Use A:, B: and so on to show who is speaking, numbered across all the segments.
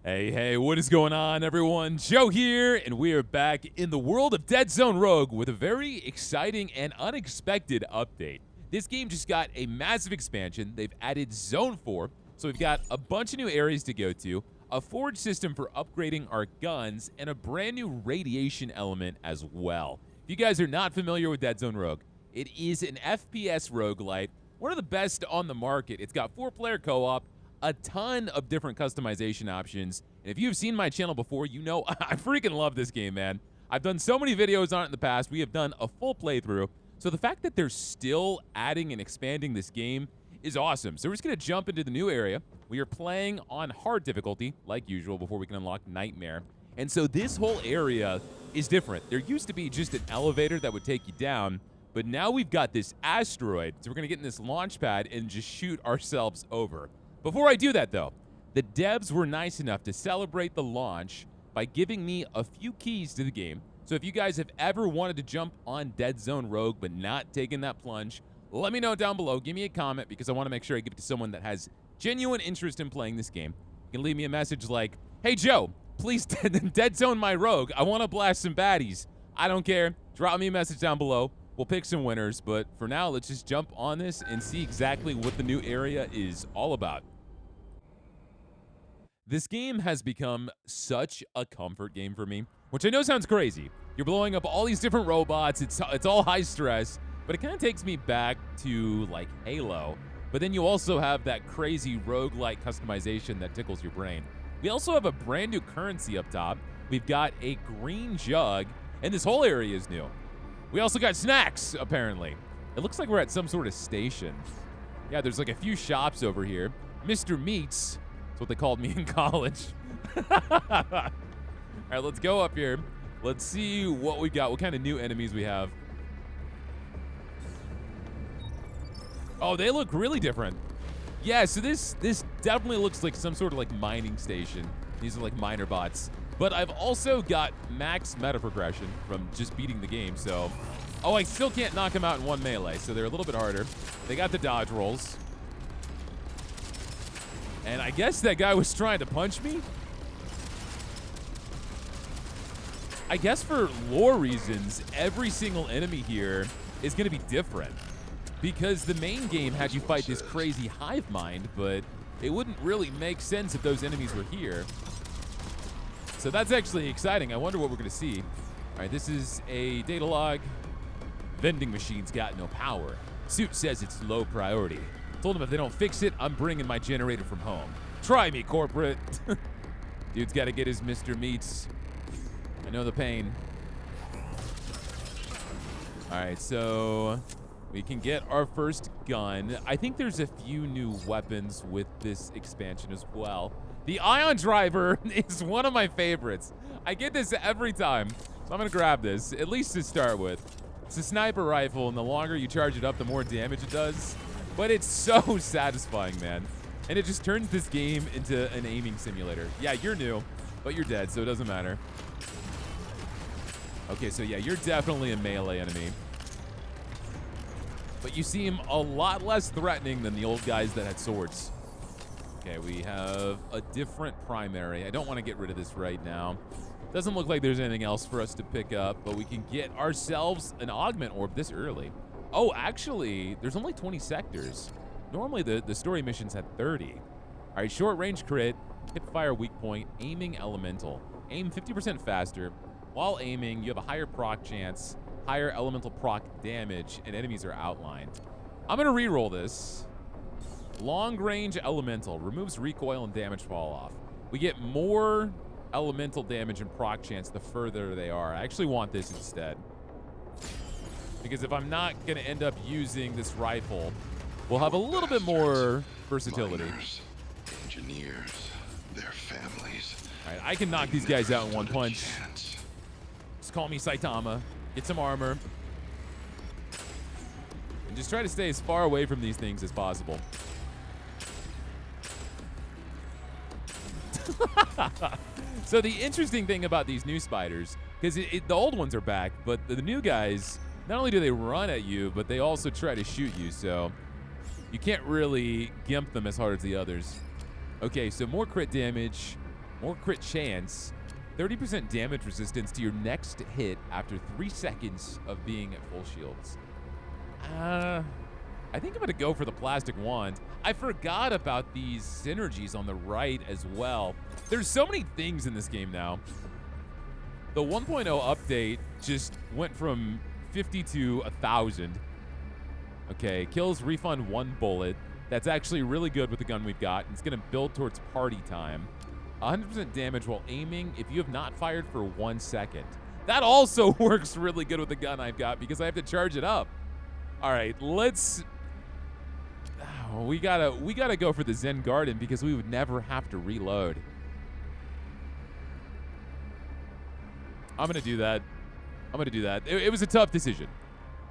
A: Hey, what is going on, everyone? Joe here, and we are back in the world of Deadzone Rogue with a very exciting and unexpected update. This game just got a massive expansion. They've added Zone 4, so we've got a bunch of new areas to go to, a forge system for upgrading our guns, and a brand new radiation element as well. If you guys are not familiar with Deadzone Rogue, it is an FPS Roguelite, one of the best on the market. It's got 4-player co-op, a ton of different customization options. And if you've seen my channel before, you know I freaking love this game, man. I've done so many videos on it in the past. We have done a full playthrough. So the fact that they're still adding and expanding this game is awesome. So we're just going to jump into the new area. We are playing on hard difficulty, like usual, before we can unlock Nightmare. And so this whole area is different. There used to be just an elevator that would take you down, but now we've got this asteroid. So we're going to get in this launch pad and just shoot ourselves over. Before I do that, though, the devs were nice enough to celebrate the launch by giving me a few keys to the game. So if you guys have ever wanted to jump on Deadzone Rogue but not taken that plunge, let me know down below. Give me a comment because I want to make sure I give it to someone that has genuine interest in playing this game. You can leave me a message like, "Hey, Joe, please Deadzone my Rogue. I want to blast some baddies." I don't care. Drop me a message down below. We'll pick some winners. But for now, let's just jump on this and see exactly what the new area is all about. This game has become such a comfort game for me, which I know sounds crazy. You're blowing up all these different robots. It's all high stress, but it kind of takes me back to like Halo. But then you also have that crazy roguelite customization that tickles your brain. We also have a brand new currency up top. We've got a green jug, and this whole area is new. We also got snacks, apparently. It looks like we're at some sort of station. Yeah, there's like a few shops over here. Mr. Meats. That's what they called me in college. All right, let's go up here. Let's see what we got, what kind of new enemies we have. Oh, they look really different. Yeah, so this definitely looks like some sort of like mining station. These are like miner bots. But I've also got max meta progression from just beating the game, so... Oh, I still can't knock them out in one melee, so they're a little bit harder. They got the dodge rolls. And I guess that guy was trying to punch me? I guess for lore reasons, every single enemy here is going to be different. Because the main game had you fight this crazy hive mind, but it wouldn't really make sense if those enemies were here. So that's actually exciting. I wonder what we're going to see. All right, this is a data log. Vending machine's got no power. Suit says it's low priority. Told him if they don't fix it, I'm bringing my generator from home. Try me, corporate. Dude's got to get his Mr. Meats. I know the pain. All right, so we can get our first gun. I think there's a few new weapons with this expansion as well. The ion driver is one of my favorites. I get this every time, so I'm going to grab this, at least to start with. It's a sniper rifle, and the longer you charge it up, the more damage it does. But it's so satisfying, man. And it just turns this game into an aiming simulator. Yeah, you're new, but you're dead, so it doesn't matter. Okay, so yeah, you're definitely a melee enemy. But you seem a lot less threatening than the old guys that had swords. Okay, we have a different primary. I don't want to get rid of this right now. Doesn't look like there's anything else for us to pick up, but we can get ourselves an augment orb this early. Oh, actually, there's only 20 sectors. Normally, the story missions had 30. All right, short range crit, hip fire weak point, aiming elemental. Aim 50% faster. While aiming, you have a higher proc chance, higher elemental proc damage, and enemies are outlined. I'm going to reroll this. Long range elemental removes recoil and damage fall off. We get more elemental damage and proc chance the further they are. I actually want this instead. Because if I'm not going to end up using this rifle, we'll have a little bit more versatility.
B: Miners, engineers, their families.
A: All right, I can knock these guys out in one punch. Just call me Saitama. Get some armor. And just try to stay as far away from these things as possible. So the interesting thing about these new spiders, because the old ones are back, but the new guys, not only do they run at you, but they also try to shoot you, so you can't really gimp them as hard as the others. Okay, so more crit damage, More crit chance. 30% damage resistance to your next hit after 3 seconds of being at full shields. I think I'm going to go for the plastic wand. I forgot about these synergies on the right as well. There's so many things in this game now. The 1.0 update just went from 50 to 1,000. Okay, kills refund 1 bullet. That's actually really good with the gun we've got. It's going to build towards party time. 100% damage while aiming if you have not fired for 1 second. That also works really good with the gun I've got because I have to charge it up. All right, let's... Oh, we gotta go for the Zen Garden because we would never have to reload. I'm gonna do that. It was a tough decision.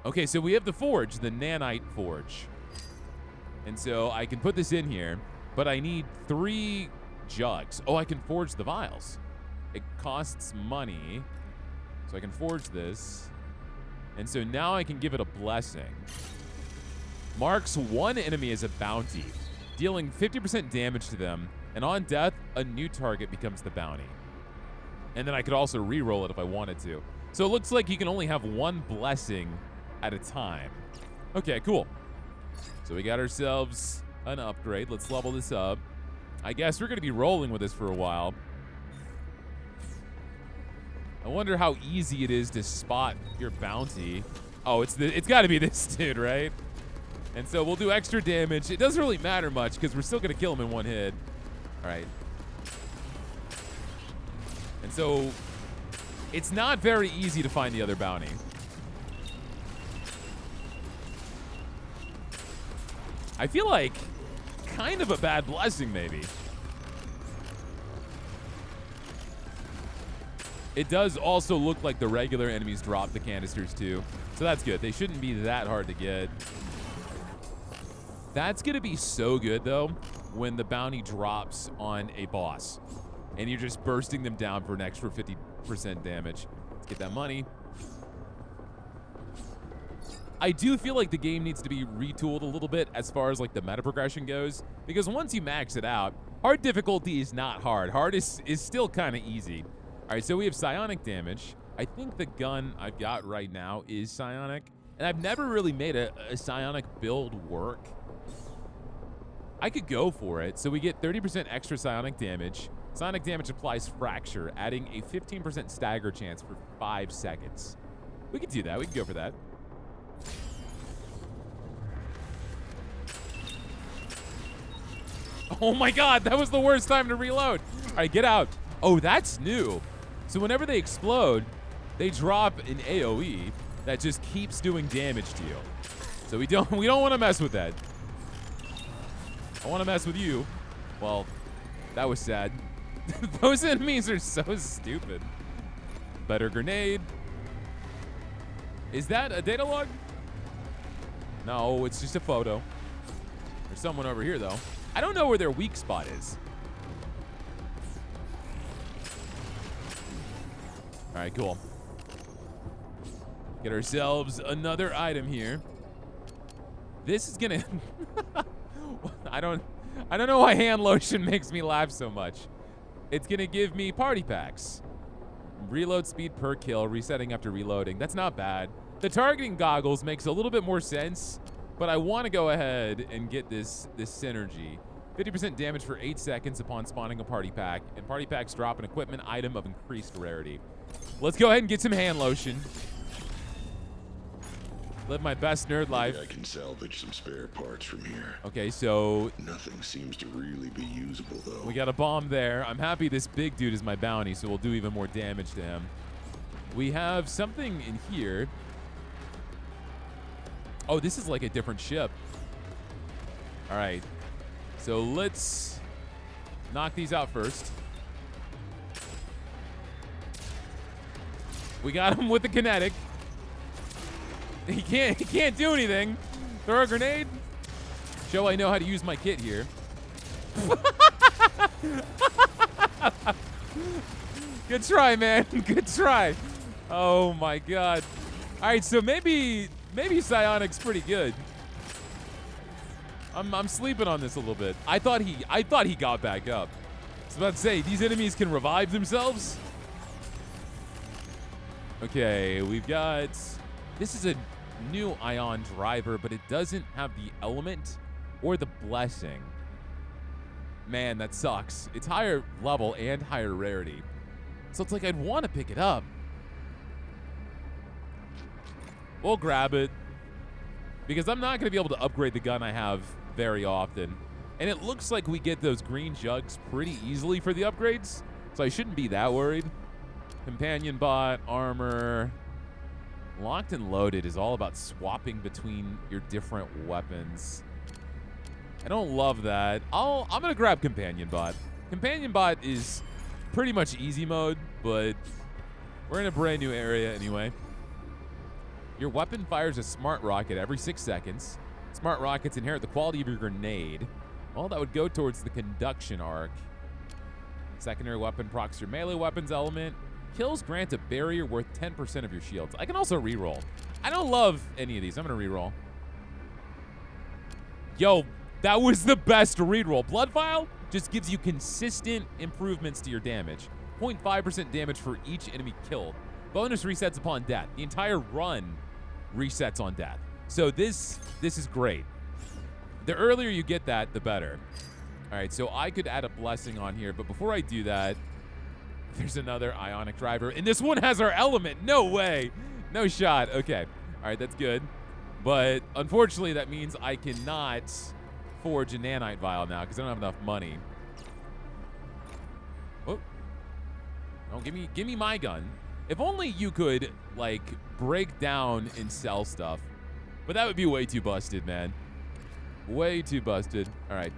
A: Okay, so we have the forge, the nanite forge. And so I can put this in here, but I need 3 jugs. Oh, I can forge the vials. It costs money, so I can forge this. And so now I can give it a blessing. Marks 1 enemy as a bounty, dealing 50% damage to them, and on death, a new target becomes the bounty. And then I could also re-roll it if I wanted to. So it looks like you can only have 1 blessing at a time. Okay, cool. So we got ourselves an upgrade. Let's level this up. I guess we're going to be rolling with this for a while. I wonder how easy it is to spot your bounty. Oh, it's got to be this dude, right? And so we'll do extra damage. It doesn't really matter much because we're still going to kill him in 1 hit. All right. And so it's not very easy to find the other bounty. I feel like kind of a bad blessing, maybe. It does also look like the regular enemies drop the canisters too. So that's good. They shouldn't be that hard to get. That's going to be so good, though, when the bounty drops on a boss. And you're just bursting them down for an extra 50% damage. Let's get that money. I do feel like the game needs to be retooled a little bit as far as like the meta progression goes. Because once you max it out, hard difficulty is not hard. Hard is still kind of easy. All right, so we have psionic damage. I think the gun I've got right now is psionic. And I've never really made a psionic build work. I could go for it. So we get 30% extra psionic damage. Psionic damage applies fracture, adding a 15% stagger chance for 5 seconds. We could do that. We could go for that. Oh my god, that was the worst time to reload. All right, get out. Oh, that's new. So whenever they explode, they drop an AoE that just keeps doing damage to you. So we don't want to mess with that. I want to mess with you. Well, that was sad. Those enemies are so stupid. Better grenade. Is that a data log? No, it's just a photo. There's someone over here, though. I don't know where their weak spot is. All right, cool. Get ourselves another item here. This is gonna... I don't know why hand lotion makes me laugh so much. It's gonna give me party packs. Reload speed per kill, resetting after reloading. That's not bad. The targeting goggles makes a little bit more sense, but I want to go ahead and get this synergy. 50% damage for 8 seconds upon spawning a party pack, and party packs drop an equipment item of increased rarity. Let's go ahead and get some hand lotion. Live my best nerd life.
B: Maybe I can salvage some spare parts from here.
A: Okay, so
B: Nothing seems to really be usable, though.
A: we got a bomb there. I'm happy this big dude is my bounty, so we'll do even more damage to him. We have something in here. Oh, this is like a different ship. All right. So let's knock these out first. We got him with the kinetic. He can't do anything. Throw a grenade. Show I know how to use my kit here. Good try, man. Good try. Oh my god. All right, so maybe psionic's pretty good. I'm sleeping on this a little bit. I thought he got back up. was about to say, these enemies can revive themselves? Okay, we've got... This is a new ion driver, but it doesn't have the element or the blessing. Man, that sucks. It's higher level and higher rarity. So it's like I'd want to pick it up. We'll grab it. Because I'm not going to be able to upgrade the gun I have very often. And it looks like we get those green jugs pretty easily for the upgrades. So I shouldn't be that worried. Companion bot, armor. Locked and loaded is all about swapping between your different weapons. I don't love that. I'm going to grab Companion bot. Companion bot is pretty much easy mode, but we're in a brand new area anyway. Your weapon fires a smart rocket every 6 seconds. Smart rockets inherit the quality of your grenade. Well, that would go towards the conduction arc. Secondary weapon procs your melee weapons element. Kills grant a barrier worth 10% of your shields. I can also reroll. I don't love any of these. I'm going to reroll. Yo, that was the best reroll. Blood Vial just gives you consistent improvements to your damage. 0.5% damage for each enemy killed. Bonus resets upon death. The entire run resets on death. So this is great. The earlier you get that, the better. All right, so I could add a blessing on here, but before I do that, there's another ionic driver, and this one has our element. No way. No shot. Okay. All right, that's good. But unfortunately, that means I cannot forge a nanite vial now because I don't have enough money. Oh. No, give me my gun. If only you could, like, break down and sell stuff. But that would be way too busted, man. Way too busted. All right.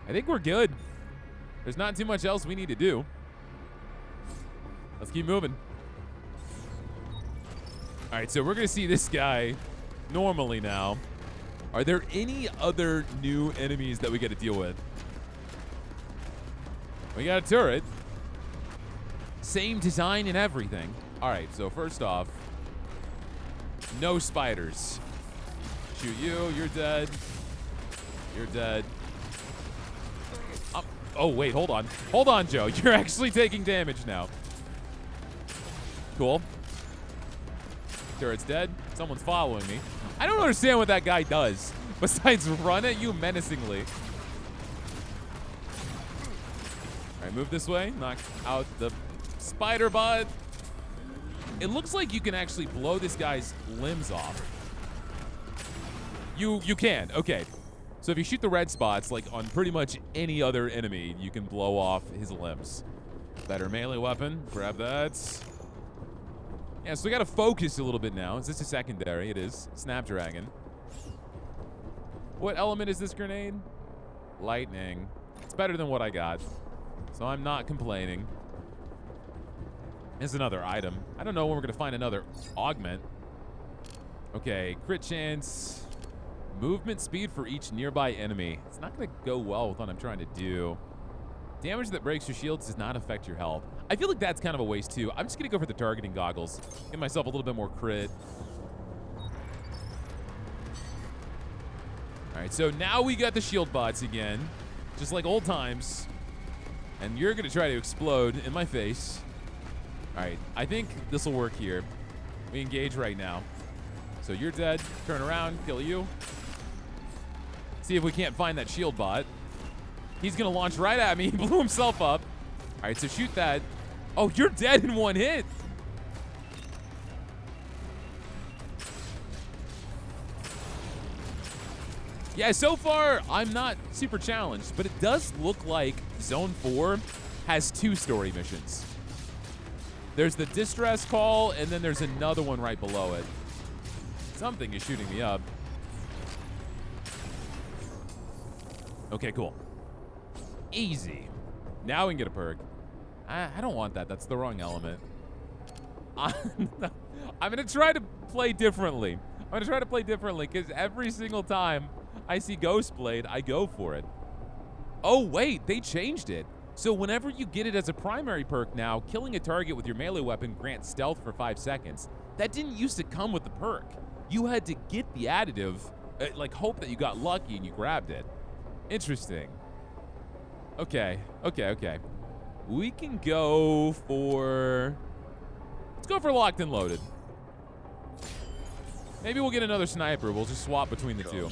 A: I think we're good. There's not too much else we need to do. Let's keep moving. All right, so we're going to see this guy normally now. Are there any other new enemies that we got to deal with? We got a turret. Same design and everything. All right, so first off, no spiders. Shoot you. You're dead. You're dead. Oh, wait, hold on. Hold on, Joe. You're actually taking damage now. Cool. Turret's dead. Someone's following me. I don't understand what that guy does besides run at you menacingly. All right, move this way. Knock out the spider bot. It looks like you can actually blow this guy's limbs off. You can. Okay. So if you shoot the red spots, like on pretty much any other enemy, you can blow off his limbs. Better melee weapon. Grab that. Yeah, so we got to focus a little bit now. Is this a secondary? It is. Snapdragon. What element is this grenade? Lightning. It's better than what I got. So I'm not complaining. Here's another item. I don't know when we're going to find another augment. Okay, crit chance. Movement speed for each nearby enemy. It's not going to go well with what I'm trying to do. Damage that breaks your shields does not affect your health. I feel like that's kind of a waste too. I'm just going to go for the targeting goggles. Give myself a little bit more crit. All right, so now we got the shield bots again. Just like old times. And you're going to try to explode in my face. All right, I think this will work here. We engage right now. So you're dead. Turn around, kill you. See if we can't find that shield bot. He's going to launch right at me. He blew himself up. All right, so shoot that. Oh, you're dead in one hit. Yeah, so far, I'm not super challenged, but it does look like Zone 4 has 2 story missions. There's the distress call, and then there's another one right below it. Something is shooting me up. Okay, cool. Easy. Now we can get a perk. I don't want that. That's the wrong element. I'm going to try to play differently. I'm going to try to play differently because every single time I see Ghost Blade, I go for it. Oh, wait. They changed it. So whenever you get it as a primary perk now, killing a target with your melee weapon grants stealth for 5 seconds. That didn't used to come with the perk. You had to get the additive, like hope that you got lucky and you grabbed it. Interesting. Okay. We can go for... Let's go for locked and loaded. Maybe we'll get another sniper. We'll just swap between the two.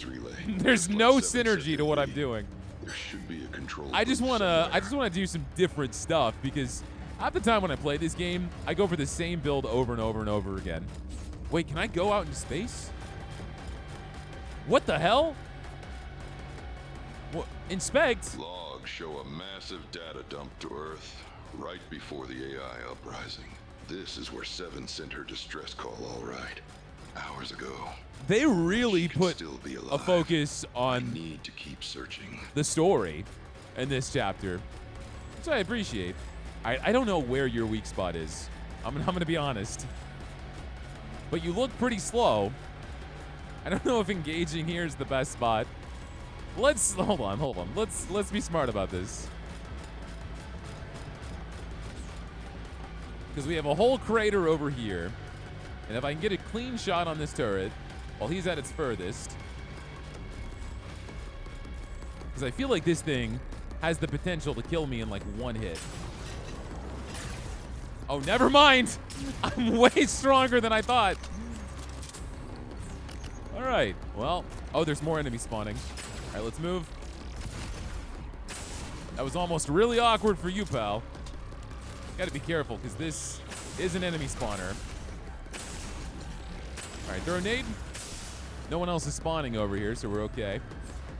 A: There's no synergy to what I'm doing.
B: There should be a control.
A: I just wanna do some different stuff because half the time when I play this game, I go for the same build over and over and over again. Wait, can I go out into space? What the hell? What? Inspect?
B: Logs show a massive data dump to Earth right before the AI uprising. This is where Seven sent her distress call, all right. Hours ago.
A: They really put
B: still be alive.
A: a focus
B: I
A: on
B: need to keep searching.
A: the story in this chapter, which I appreciate. I don't know where your weak spot is. I'm gonna be honest. But you look pretty slow. I don't know if engaging here is the best spot. Let's hold on. Let's be smart about this. Because we have a whole crater over here. And if I can get a clean shot on this turret while he's at its furthest. Because I feel like this thing has the potential to kill me in like one hit. Oh, never mind. I'm way stronger than I thought. All right, well, oh, there's more enemies spawning. All right, let's move. That was almost really awkward for you, pal. Gotta be careful, because this is an enemy spawner. All right, throw a nade. No one else is spawning over here, so we're okay.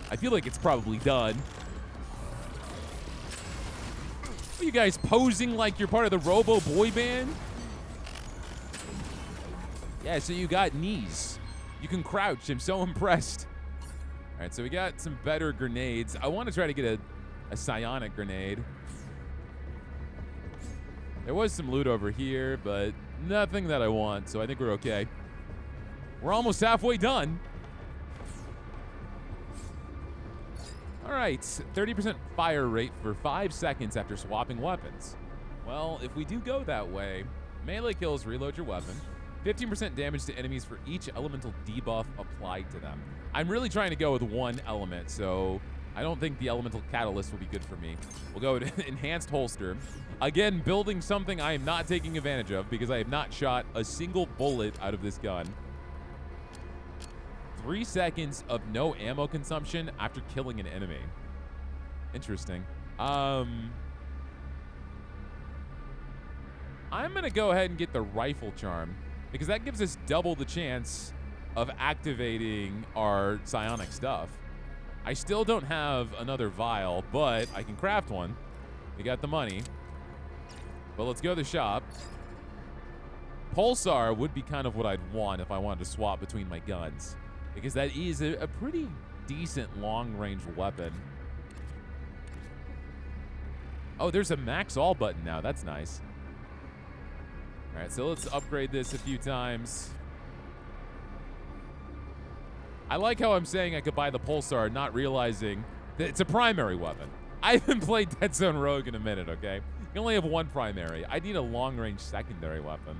A: I feel like it's probably done. Are you guys posing like you're part of the Robo boy band? Yeah, so you got knees. You can crouch. I'm so impressed. All right, so we got some better grenades. I want to try to get a psionic grenade. There was some loot over here, but nothing that I want, so I think we're okay. We're almost halfway done. All right, 30% fire rate for 5 seconds after swapping weapons. Well, if we do go that way, melee kills reload your weapon. 15% damage to enemies for each elemental debuff applied to them. I'm really trying to go with one element, so I don't think the elemental catalyst will be good for me. We'll go with enhanced holster. Again, building something I am not taking advantage of because I have not shot a single bullet out of this gun. 3 seconds of no ammo consumption after killing an enemy. Interesting. I'm gonna go ahead and get the rifle charm because that gives us double the chance of activating our psionic stuff. I still don't have another vial, but I can craft one. We got the money. But let's go to the shop. Pulsar would be kind of what I'd want if I wanted to swap between my guns, because that is a pretty decent long-range weapon. Oh, there's a max all button now. That's nice. All right, so let's upgrade this a few times. I like how I'm saying I could buy the Pulsar, not realizing that it's a primary weapon. I haven't played Deadzone Rogue in a minute, okay? You only have one primary. I need a long-range secondary weapon.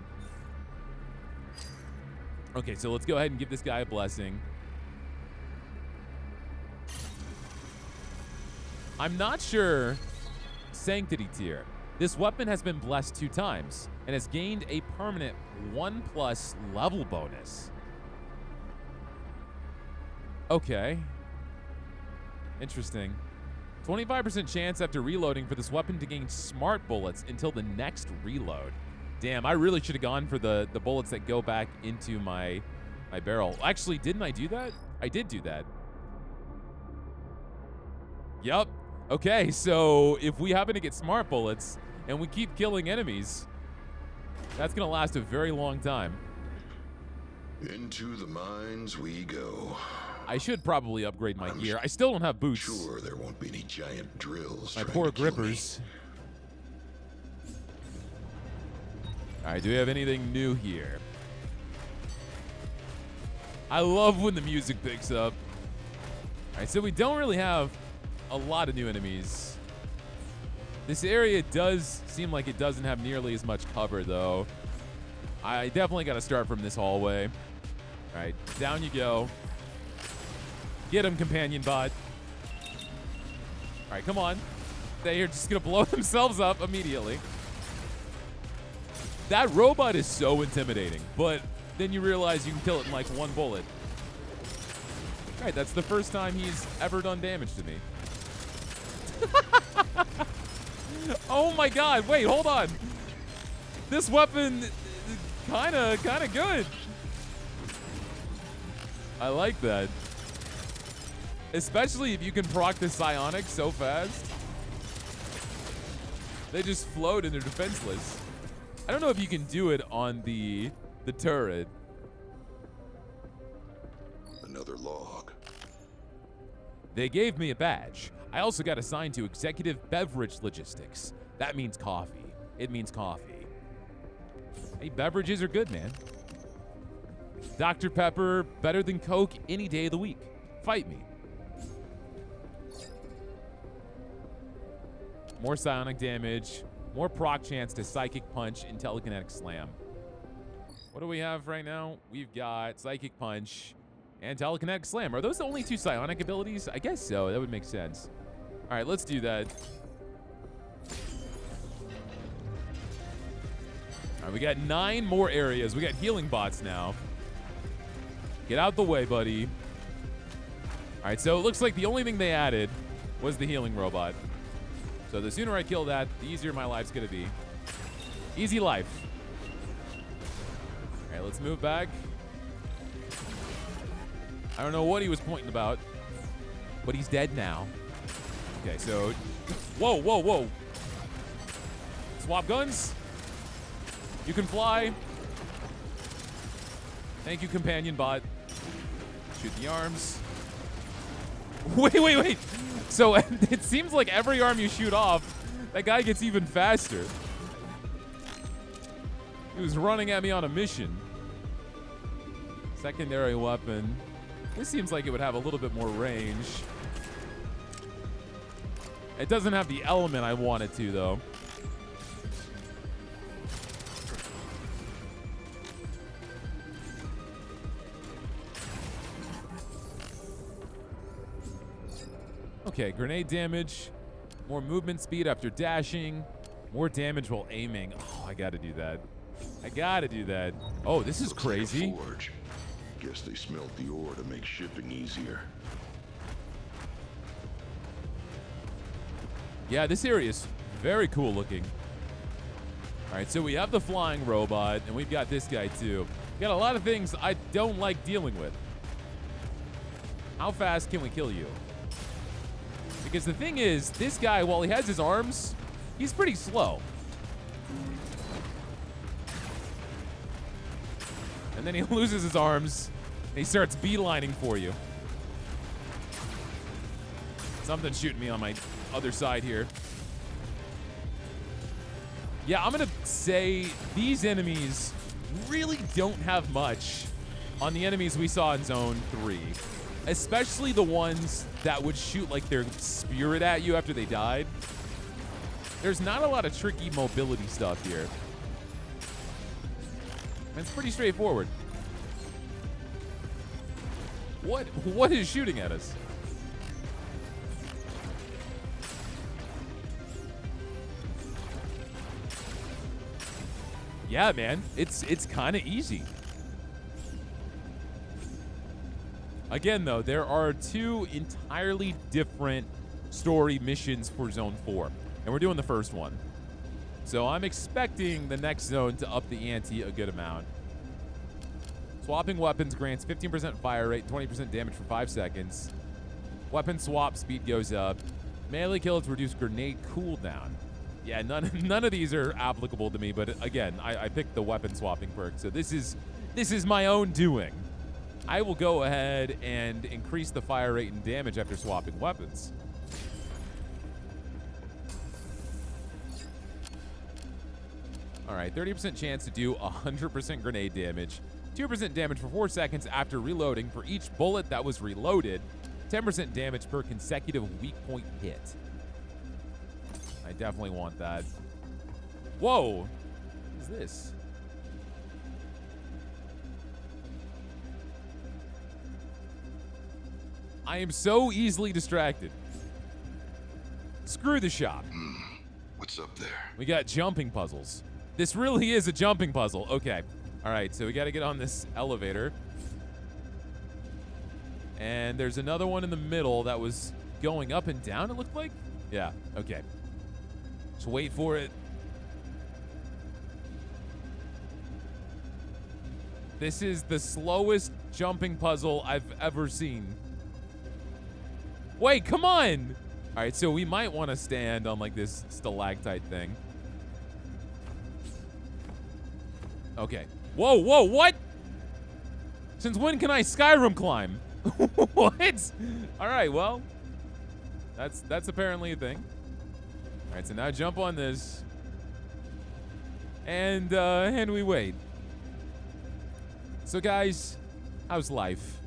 A: Okay, so let's go ahead and give this guy a blessing. I'm not sure Sanctity tier. This weapon has been blessed 2 times and has gained a permanent 1+ level bonus. Okay. Interesting. 25% chance after reloading for this weapon to gain smart bullets until the next reload. Damn, I really should have gone for the bullets that go back into my barrel. Actually, didn't I do that? I did do that. Yup. Okay, so if we happen to get smart bullets and we keep killing enemies, that's going to last a very long time.
B: Into the mines we go.
A: I should probably upgrade my gear. I still don't have boots.
B: Sure, there won't be any giant drills.
A: My poor grippers. All right, do we have anything new here? I love when the music picks up. All right, so we don't really have a lot of new enemies. This area does seem like it doesn't have nearly as much cover, though. I definitely got to start from this hallway. All right, down you go. Get him, companion bot. All right, come on. They are just gonna blow themselves up immediately. That robot is so intimidating, but then you realize you can kill it in like one bullet. All right, that's the first time he's ever done damage to me. Oh my god, wait, hold on. This weapon kinda good. I like that. Especially if you can proc the psionics so fast. They just float and they're defenseless. I don't know if you can do it on the turret.
B: Another log.
A: They gave me a badge. I also got assigned to executive beverage logistics. That means coffee. It means coffee. Hey, beverages are good, man. Dr. Pepper, better than Coke any day of the week. Fight me. More psionic damage, more proc chance to psychic punch and telekinetic slam. What do we have right now? We've got psychic punch and telekinetic slam. Are those the only two psionic abilities? I guess so. That would make sense. All right, let's do that. All right, we got 9 more areas. We got healing bots now. Get out the way, buddy. All right, so it looks like the only thing they added was the healing robot. So the sooner I kill that, the easier my life's gonna be. Easy life. All right, let's move back. I don't know what he was pointing about, but he's dead now. Okay, so, whoa, whoa, whoa. Swap guns. You can fly. Thank you, companion bot. Shoot the arms. Wait, wait, wait. So it seems like every arm you shoot off, that guy gets even faster. He was running at me on a mission. Secondary weapon. This seems like it would have a little bit more range. It doesn't have the element I want it to, though. Okay, grenade damage, more movement speed after dashing, more damage while aiming. Oh, I gotta do that. I gotta do that. Oh, this is
B: Looks
A: crazy.
B: Like a forge. Guess they smelt the ore to make shipping easier.
A: Yeah, this area is very cool looking. All right, so we have the flying robot, and we've got this guy too. We got a lot of things I don't like dealing with. How fast can we kill you? Because the thing is, this guy, while he has his arms, he's pretty slow. And then he loses his arms, and he starts beelining for you. Something's shooting me on my other side here. Yeah, I'm gonna say these enemies really don't have much on the enemies we saw in Zone 3. Especially the ones that would shoot like their spirit at you after they died. There's not a lot of tricky mobility stuff here. It's pretty straightforward. What is shooting at us? Yeah, man, it's kind of easy. Again, though, there are 2 entirely different story missions for Zone 4, and we're doing the first one. So I'm expecting the next zone to up the ante a good amount. Swapping weapons grants 15% fire rate, 20% damage for 5 seconds. Weapon swap speed goes up. Melee kills reduce grenade cooldown. Yeah, none of these are applicable to me, but again, I picked the weapon swapping perk, so this is my own doing. I will go ahead and increase the fire rate and damage after swapping weapons. All right, 30% chance to do 100% grenade damage, 2% damage for 4 seconds after reloading for each bullet that was reloaded, 10% damage per consecutive weak point hit. I definitely want that. Whoa, what is this? I am so easily distracted. Screw the shop.
B: What's up there?
A: We got jumping puzzles. This really is a jumping puzzle. Okay. All right, so we got to get on this elevator. And there's another one in the middle that was going up and down, it looked like? Yeah, okay. Just wait for it. This is the slowest jumping puzzle I've ever seen. Wait, come on! All right, so we might want to stand on like this stalactite thing. Okay. Whoa, whoa, what? Since when can I Skyrim climb? What? All right, well, that's apparently a thing. All right, so now jump on this, and we wait. So guys, how's life?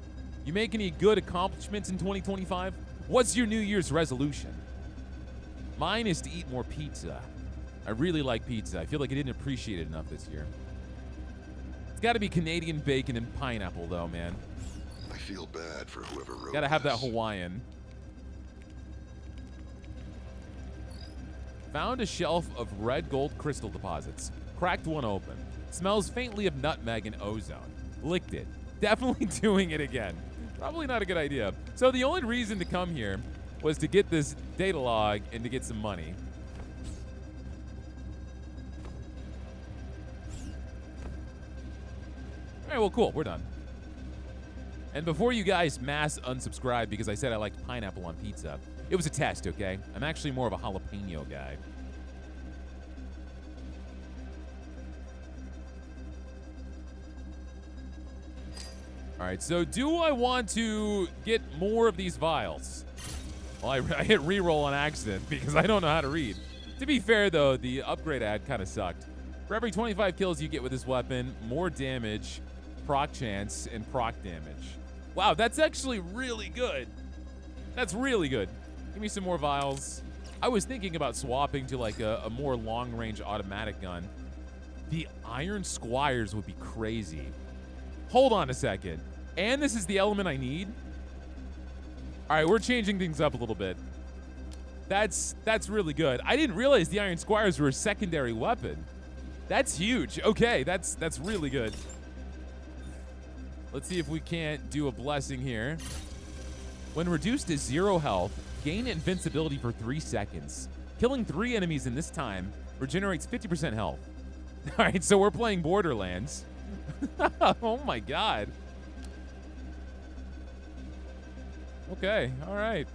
A: You make any good accomplishments in 2025? What's your New Year's resolution? Mine is to eat more pizza. I really like pizza. I feel like I didn't appreciate it enough this year. It's got to be Canadian bacon and pineapple, though, man.
B: I feel bad for whoever wrote
A: Gotta have that
B: this.
A: Hawaiian. Found a shelf of red gold crystal deposits. Cracked one open. Smells faintly of nutmeg and ozone. Licked it. Definitely doing it again. Probably not a good idea. So the only reason to come here was to get this data log and to get some money. All right, well, cool. We're done. And before you guys mass unsubscribe because I said I liked pineapple on pizza, it was a test, okay? I'm actually more of a jalapeno guy. All right, so do I want to get more of these vials? Well, I hit reroll on accident because I don't know how to read. To be fair, though, the upgrade ad kind of sucked. For every 25 kills you get with this weapon, more damage, proc chance, and proc damage. Wow, that's actually really good. That's really good. Give me some more vials. I was thinking about swapping to like a more long-range automatic gun. The Iron Squires would be crazy. Hold on a second. And this is the element I need? All right, we're changing things up a little bit. That's really good. I didn't realize the Iron Squires were a secondary weapon. That's huge. Okay, that's really good. Let's see if we can't do a blessing here. When reduced to 0 health, gain invincibility for 3 seconds. Killing 3 enemies in this time regenerates 50% health. All right, so we're playing Borderlands. Oh my God. Okay, all right.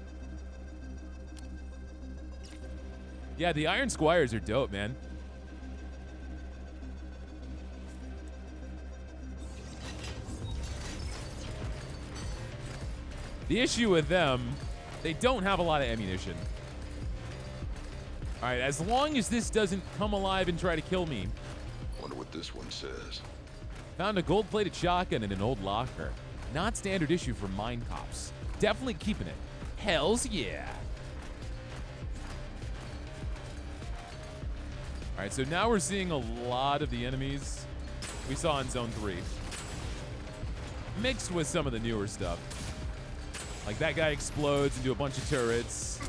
A: Yeah, the Iron Squires are dope, man. The issue with them, they don't have a lot of ammunition. All right, as long as this doesn't come alive and try to kill me.
B: Wonder what this one says.
A: Found a gold-plated shotgun in an old locker. Not standard issue for mine cops. Definitely keeping it. Hells yeah. All right, so now we're seeing a lot of the enemies we saw in Zone 3. Mixed with some of the newer stuff. Like that guy explodes into a bunch of turrets.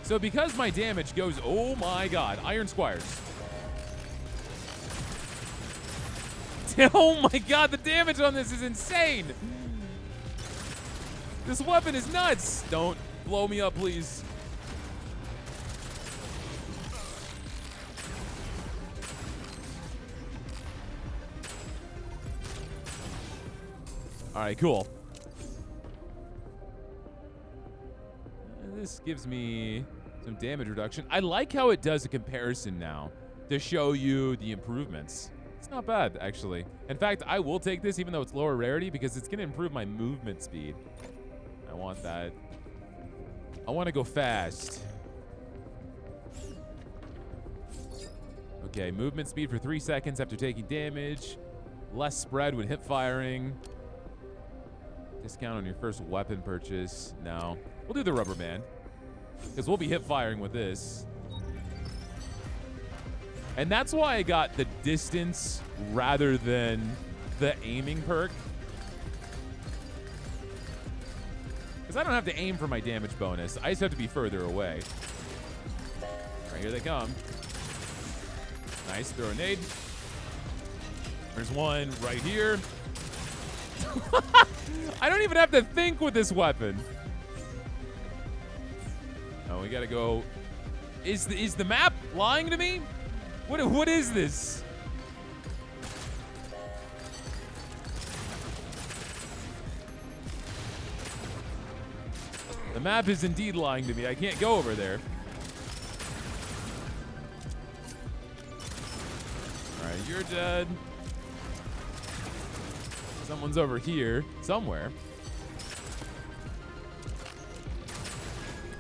A: So because my damage goes, oh my God, Iron Squires. Oh my God, the damage on this is insane. This weapon is nuts. Don't blow me up, please. All right, cool. This gives me some damage reduction. I like how it does a comparison now to show you the improvements. It's not bad, actually. In fact, I will take this even though it's lower rarity because it's going to improve my movement speed. I want that. I want to go fast. Okay, movement speed for 3 seconds after taking damage. Less spread when hip firing. Discount on your first weapon purchase. No. We'll do the rubber band. Because we'll be hip firing with this. And that's why I got the distance rather than the aiming perk. Because I don't have to aim for my damage bonus. I just have to be further away. All right, here they come. Nice, throw a nade. There's one right here. I don't even have to think with this weapon. Oh, we gotta go. Is the map lying to me? What is this? The map is indeed lying to me. I can't go over there. All right, you're dead. Someone's over here somewhere.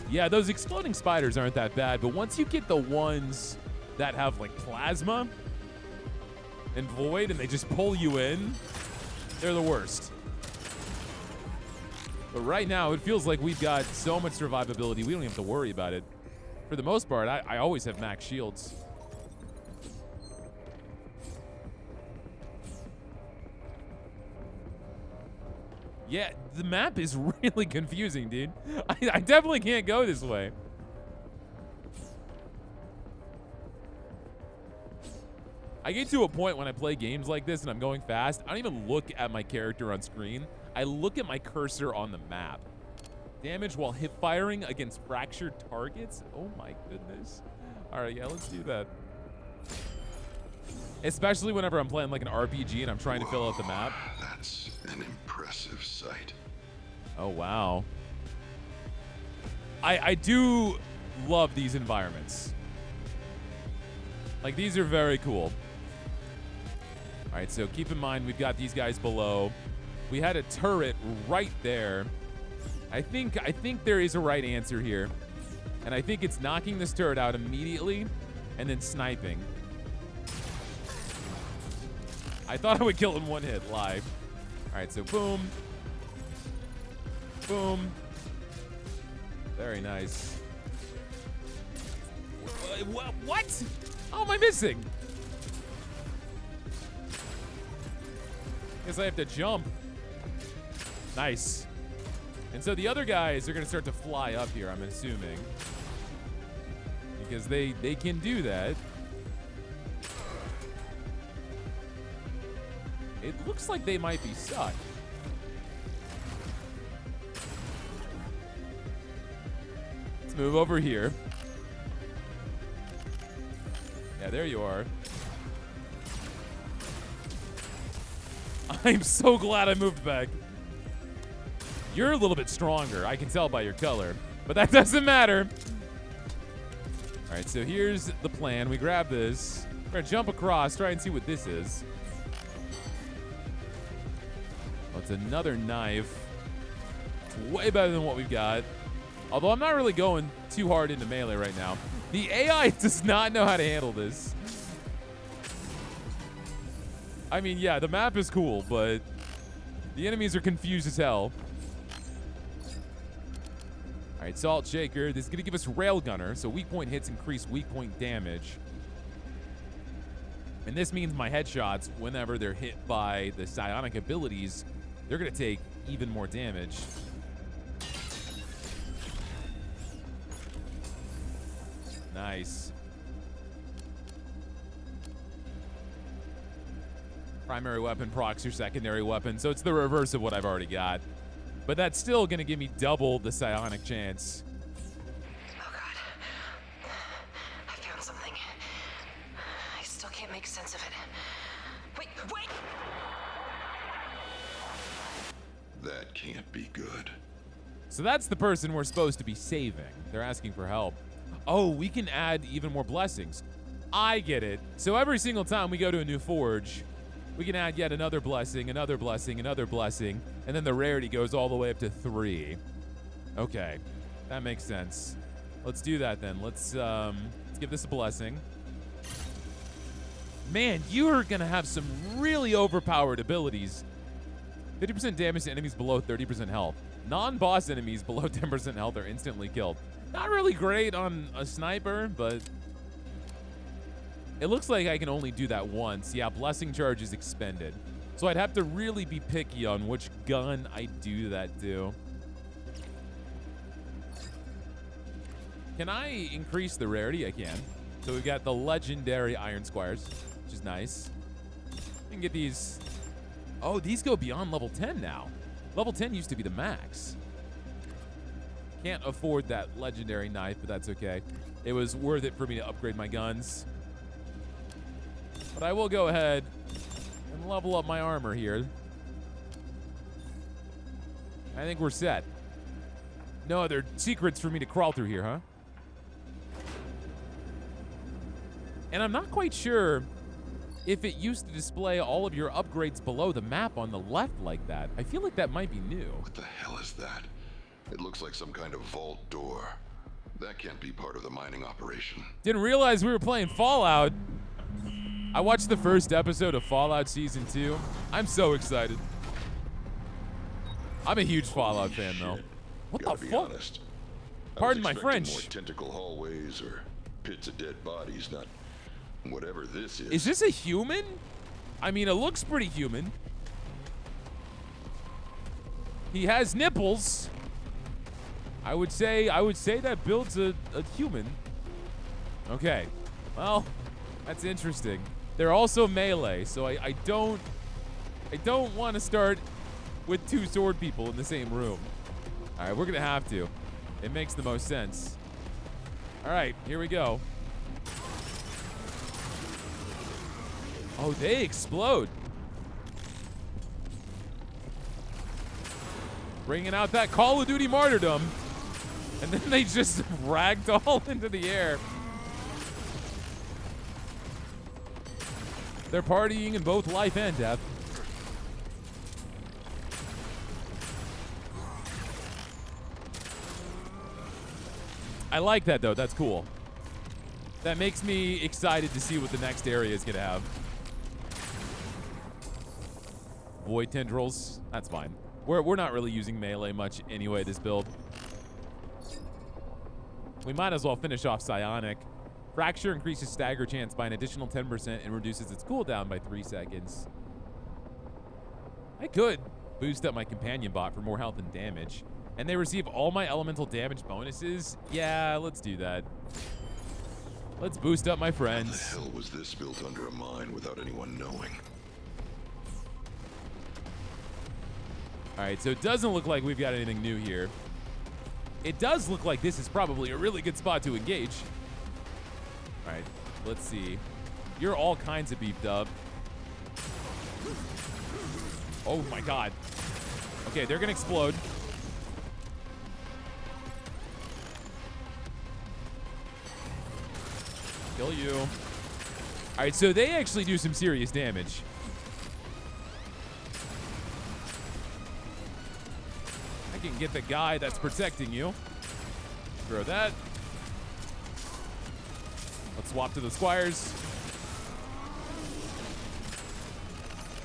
A: Yeah, those exploding spiders aren't that bad, but once you get the ones that have like plasma and void and they just pull you in, they're the worst. But right now, it feels like we've got so much survivability, we don't even have to worry about it. For the most part, I always have max shields. Yeah, the map is really confusing, dude. I definitely can't go this way. I get to a point when I play games like this and I'm going fast, I don't even look at my character on screen. I look at my cursor on the map. Damage while hip firing against fractured targets? Oh my goodness. All right, yeah, let's do that. Especially whenever I'm playing like an RPG and I'm trying to fill out the map.
B: That's an impressive sight.
A: Oh, wow. I do love these environments. Like, these are very cool. All right, so keep in mind, we've got these guys below. We had a turret right there. I think there is a right answer here. And I think it's knocking this turret out immediately and then sniping. I thought I would kill in one hit live. All right, so boom. Boom. Very nice. What? How am I missing? Guess I have to jump. Nice. And so the other guys are going to start to fly up here, I'm assuming. Because they can do that. It looks like they might be stuck. Let's move over here. Yeah, there you are. I'm so glad I moved back. You're a little bit stronger. I can tell by your color. But that doesn't matter. All right, so here's the plan. We grab this. We're going to jump across, try and see what this is. Oh, it's another knife. It's way better than what we've got. Although I'm not really going too hard into melee right now. The AI does not know how to handle this. I mean, yeah, the map is cool, but the enemies are confused as hell. All right, Salt Shaker. This is going to give us Railgunner, so weak point hits increase weak point damage. And this means my headshots, whenever they're hit by the psionic abilities, they're going to take even more damage. Nice. Primary weapon procs your secondary weapon, so it's the reverse of what I've already got. But that's still going to give me double the psionic chance.
C: Oh god. I found something. I still can't make sense of it. Wait!
B: That can't be good.
A: So that's the person we're supposed to be saving. They're asking for help. Oh, we can add even more blessings. I get it. So every single time we go to a new forge, we can add yet another blessing, another blessing, another blessing, and then the rarity goes all the way up to 3. Okay, that makes sense. Let's do that then. Let's give this a blessing. Man, you are gonna have some really overpowered abilities. 50% damage to enemies below 30% health. Non-boss enemies below 10% health are instantly killed. Not really great on a sniper, but it looks like I can only do that once. Yeah, blessing charge is expended. So I'd have to really be picky on which gun I do that to. Can I increase the rarity? I can. So we've got the legendary Iron Squires, which is nice. We can get these. Oh, these go beyond level 10 now. Level 10 used to be the max. Can't afford that legendary knife, but that's okay. It was worth it for me to upgrade my guns. But I will go ahead and level up my armor here. I think we're set. No other secrets for me to crawl through here, huh? And I'm not quite sure if it used to display all of your upgrades below the map on the left like that. I feel like that might be new.
B: What the hell is that? It looks like some kind of vault door. That can't be part of the mining operation.
A: Didn't realize we were playing Fallout. I watched the first episode of Fallout Season 2. I'm so excited. I'm a huge Fallout fan, though. What
B: Gotta
A: the
B: be
A: fuck?
B: honest.
A: Pardon my
B: I was expecting
A: French.
B: more tentacle hallways or pits of dead bodies, not whatever this is.
A: Is this a human? I mean, it looks pretty human. He has nipples. I would say that builds a human. Okay. Well, that's interesting. They're also melee, so I don't want to start with two sword people in the same room. All right, we're gonna have to. It makes the most sense. All right, here we go. Oh, they explode. Bringing out that Call of Duty martyrdom. And then they just ragdoll into the air. They're partying in both life and death. I like that, though. That's cool. That makes me excited to see what the next area is going to have. Void tendrils. That's fine. We're not really using melee much anyway, this build. We might as well finish off psionic. Fracture increases stagger chance by an additional 10% and reduces its cooldown by 3 seconds. I could boost up my companion bot for more health and damage. And they receive all my elemental damage bonuses? Yeah, let's do that. Let's boost up my friends.
B: How the hell was this built under a mine without anyone knowing?
A: All right, so it doesn't look like we've got anything new here. It does look like this is probably a really good spot to engage. All right, let's see. You're all kinds of beefed up. Oh my God. Okay, they're gonna explode. Kill you. All right, so they actually do some serious damage. I can get the guy that's protecting you. Throw that. Let's swap to the squires.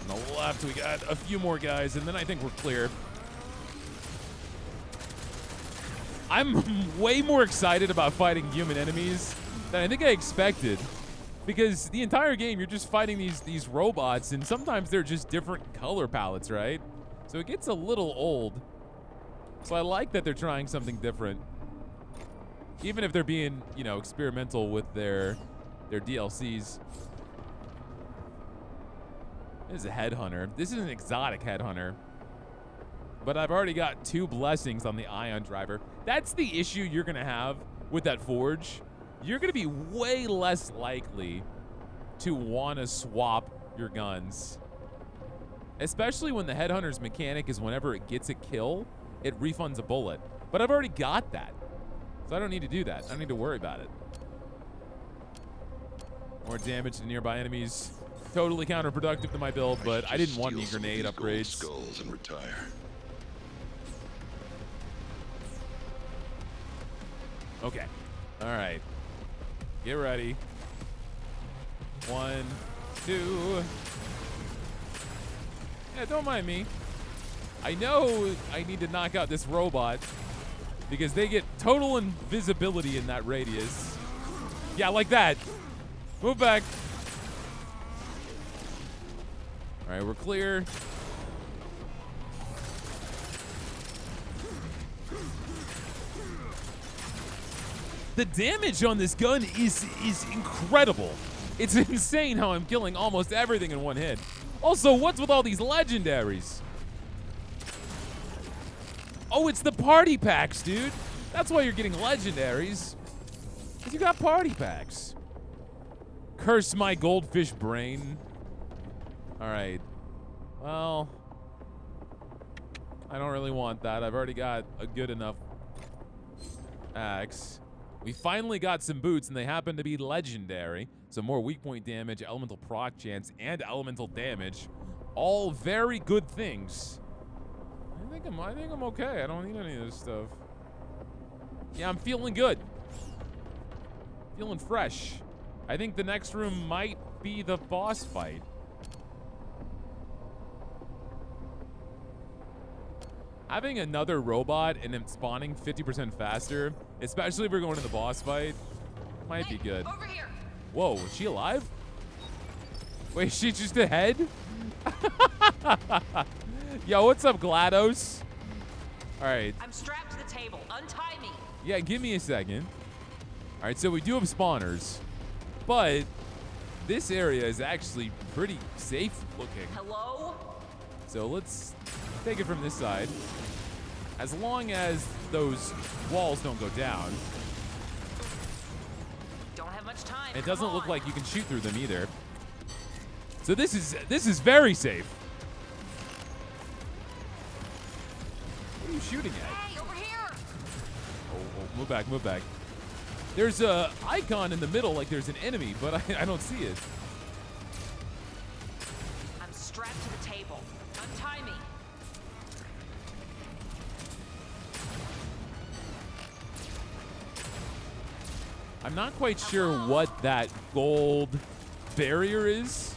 A: On the left, we got a few more guys, and then I think we're clear. I'm way more excited about fighting human enemies than I think I expected. Because the entire game, you're just fighting these robots, and sometimes they're just different color palettes, right? So it gets a little old. So I like that they're trying something different. Even if they're being, you know, experimental with their DLCs. This is a headhunter. This is an exotic headhunter. But I've already got 2 blessings on the ion driver. That's the issue you're going to have with that forge. You're going to be way less likely to want to swap your guns. Especially when the headhunter's mechanic is whenever it gets a kill, it refunds a bullet. But I've already got that. So I don't need to do that. I don't need to worry about it. More damage to nearby enemies. Totally counterproductive to my build, but I didn't want any grenade upgrades.
B: Skulls and retire.
A: Okay. All right. Get ready. 1, 2. Yeah, don't mind me. I know I need to knock out this robot because they get total invisibility in that radius. Yeah, like that. Move back. All right, we're clear. The damage on this gun is incredible. It's insane how I'm killing almost everything in one hit. Also, what's with all these legendaries? Oh, it's the party packs, dude. That's why you're getting legendaries. Because you got party packs. Curse my goldfish brain. All right. Well, I don't really want that. I've already got a good enough axe. We finally got some boots, and they happen to be legendary. So more weak point damage, elemental proc chance, and elemental damage. All very good things. I think I'm okay. I don't need any of this stuff. Yeah, I'm feeling good. Feeling fresh. I think the next room might be the boss fight. Having another robot and him spawning 50% faster, especially if we're going to the boss fight, might be good.
C: Over here.
A: Whoa, is she alive? Wait, is she just ahead? Yo, what's up, GLaDOS? All right.
C: I'm strapped to the table. Untie me.
A: Yeah, give me a second. All right, so we do have spawners, but this area is actually pretty safe looking.
C: Hello?
A: So let's take it from this side. As long as those walls don't go down.
C: Don't have much time.
A: It doesn't look like you can shoot through them either. So this is very safe. What are you shooting at?
C: Hey, over here.
A: Oh, move back, move back. There's a icon in the middle like there's an enemy, but I don't see it.
C: I'm strapped to the table. Untie me.
A: I'm not quite sure what that gold barrier is.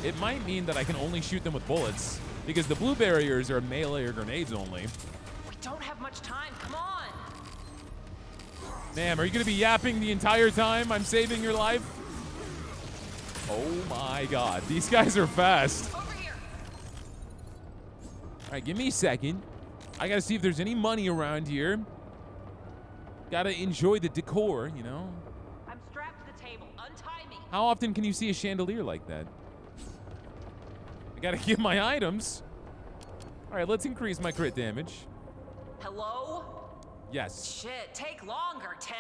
A: It might mean that I can only shoot them with bullets, because the blue barriers are melee or grenades only.
C: We don't have much time. Come on.
A: Ma'am, are you gonna be yapping the entire time I'm saving your life? Oh my god, these guys are fast.
C: Over here.
A: All right, give me a second. I gotta see if there's any money around here. Gotta enjoy the decor, you know?
C: I'm strapped to the table. Untie me.
A: How often can you see a chandelier like that? I gotta get my items. All right, let's increase my crit damage.
C: Hello?
A: Yes.
C: Shit, take longer, 10.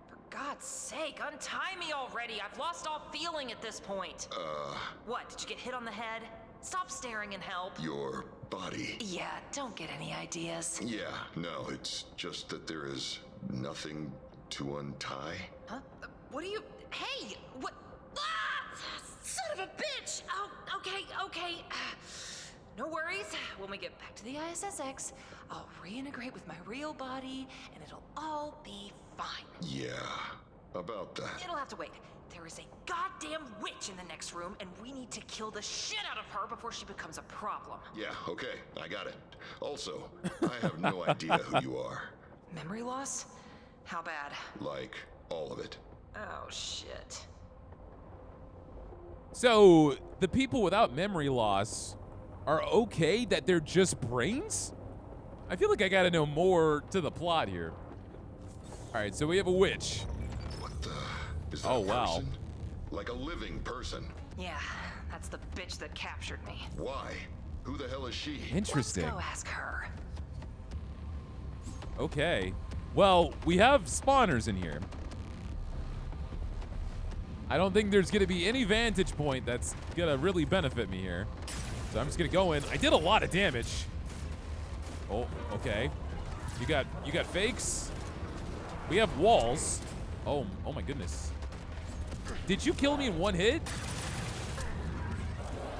C: For God's sake, untie me already. I've lost all feeling at this point. What, did you get hit on the head? Stop staring and help.
B: Your body.
C: Yeah, don't get any ideas.
B: Yeah, no, it's just that there is nothing to untie.
C: Huh? What are you... Hey! What... Ah! Son of a bitch! Oh, okay. No worries. When we get back to the ISSX, I'll reintegrate with my real body, and it'll all be fine.
B: Yeah, about that.
C: It'll have to wait. There is a goddamn witch in the next room, and we need to kill the shit out of her before she becomes a problem.
B: Yeah, okay, I got it. Also, I have no idea who you are.
C: Memory loss? How bad?
B: Like, all of it.
C: Oh, shit.
A: So, the people without memory loss are okay that they're just brains? I feel like I gotta know more to the plot here. All right, so we have a witch.
B: What the? Is that
A: Oh,
B: a
A: wow.
B: person? Like a living person.
C: Yeah, that's the bitch that captured me.
B: Why? Who the hell is she?
A: Interesting.
C: Let's go ask her.
A: Okay. Well, we have spawners in here. I don't think there's gonna be any vantage point that's gonna really benefit me here. So I'm just gonna go in. I did a lot of damage. Oh, okay. You got fakes? We have walls. Oh my goodness. Did you kill me in one hit?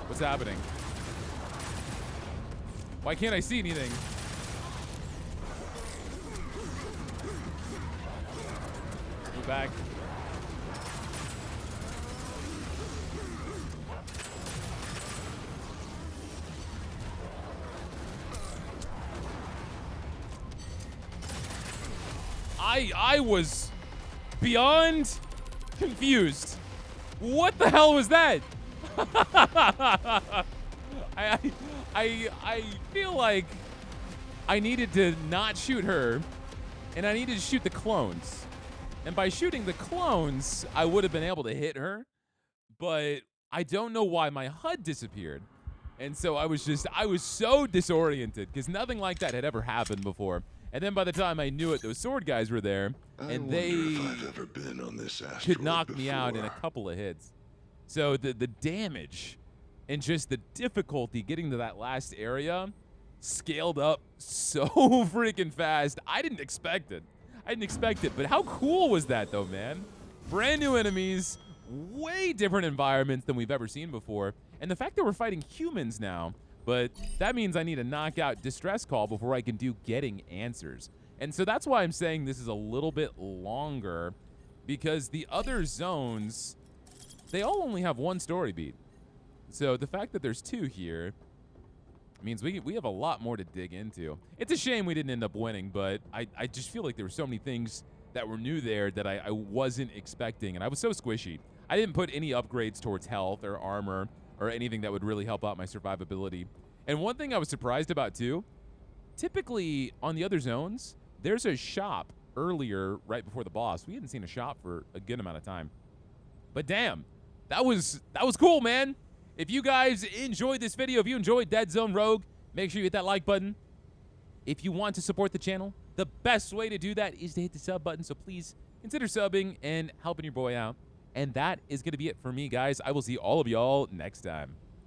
A: What's happening? Why can't I see anything? Move back. I was beyond confused. What the hell was that? I feel like I needed to not shoot her, and I needed to shoot the clones. And by shooting the clones, I would have been able to hit her, but I don't know why my HUD disappeared. And so I was so disoriented because nothing like that had ever happened before. And then by the time I knew it, those sword guys were there, and they
B: if I've ever been on this asteroid
A: could knock me out in a
B: before.
A: couple of hits. So the damage and just the difficulty getting to that last area scaled up so freaking fast. I didn't expect it. But how cool was that, though, man? Brand new enemies, way different environments than we've ever seen before. And the fact that we're fighting humans now, but that means I need to knock out Distress Call before I can do Getting Answers. And so that's why I'm saying this is a little bit longer, because the other zones, they all only have one story beat. So the fact that there's two here means we have a lot more to dig into. It's a shame we didn't end up winning, but I just feel like there were so many things that were new there that I wasn't expecting, and I was so squishy. I didn't put any upgrades towards health or armor or anything that would really help out my survivability. And one thing I was surprised about too, typically on the other zones, there's a shop earlier right before the boss. We hadn't seen a shop for a good amount of time. But damn, that was cool, man. If you guys enjoyed this video, if you enjoyed Deadzone Rogue, make sure you hit that like button. If you want to support the channel, the best way to do that is to hit the sub button. So please consider subbing and helping your boy out. And that is going to be it for me, guys. I will see all of y'all next time.